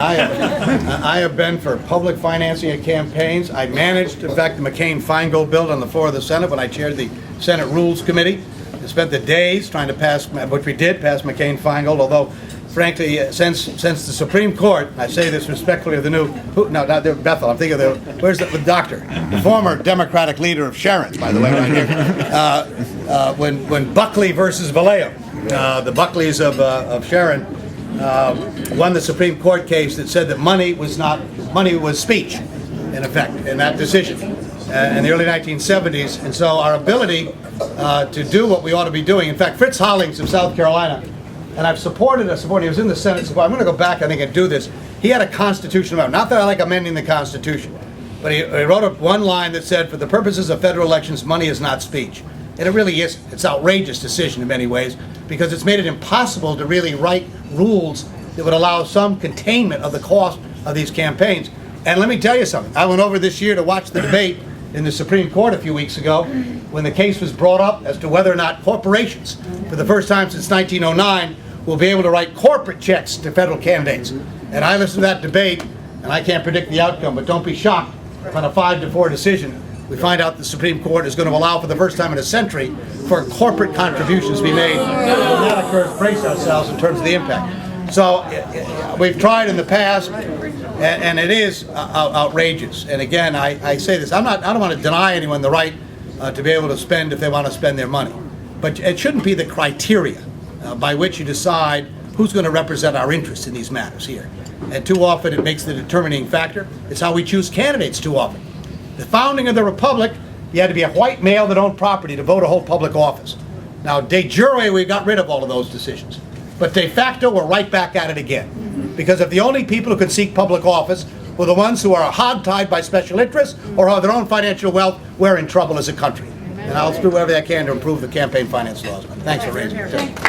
I have been for public financing of campaigns. I managed, in fact, the McCain-Feingold bill on the floor of the Senate when I chaired the Senate Rules Committee. I spent the days trying to pass, which we did, pass McCain-Feingold, although, frankly, since the Supreme Court, I say this respectfully of the new, Bethel, I'm thinking of where's the doctor? The former Democratic leader of Sharon, by the way, right here. When Buckley versus Vallejo, the Buckleys of Sharon, won the Supreme Court case that said that money was speech, in effect, in that decision in the early 1970s. And so our ability to do what we ought to be doing. In fact, Fritz Hollings of South Carolina, and I've supported, he was in the Senate, so I'm going to go back, I think, and do this. He had a constitutional amendment. Not that I like amending the Constitution, but he wrote one line that said, for the purposes of federal elections, money is not speech. And it really isn't. It's an outrageous decision in many ways, because it's made it impossible to really write rules that would allow some containment of the cost of these campaigns. And let me tell you something. I went over this year to watch the debate in the Supreme Court a few weeks ago when the case was brought up as to whether or not corporations, for the first time since 1909, will be able to write corporate checks to federal candidates. And I listened to that debate, and I can't predict the outcome, but don't be shocked if on a 5-4 decision we find out the Supreme Court is going to allow for the first time in a century for corporate contributions to be made. When that occurs, brace ourselves in terms of the impact. So we've tried in the past, and it is outrageous. And again, I say this, I don't want to deny anyone the right to be able to spend if they want to spend their money. But it shouldn't be the criteria by which you decide who's going to represent our interests in these matters here. And too often it makes the determining factor. It's how we choose candidates too often. The founding of the Republic, you had to be a white male that owned property to vote a whole public office. Now, de jure, we got rid of all of those decisions. But de facto, we're right back at it again. Because if the only people who could seek public office were the ones who are hogtied by special interests or have their own financial wealth, we're in trouble as a country. And I'll do whatever I can to improve the campaign finance laws. Thanks for raising it.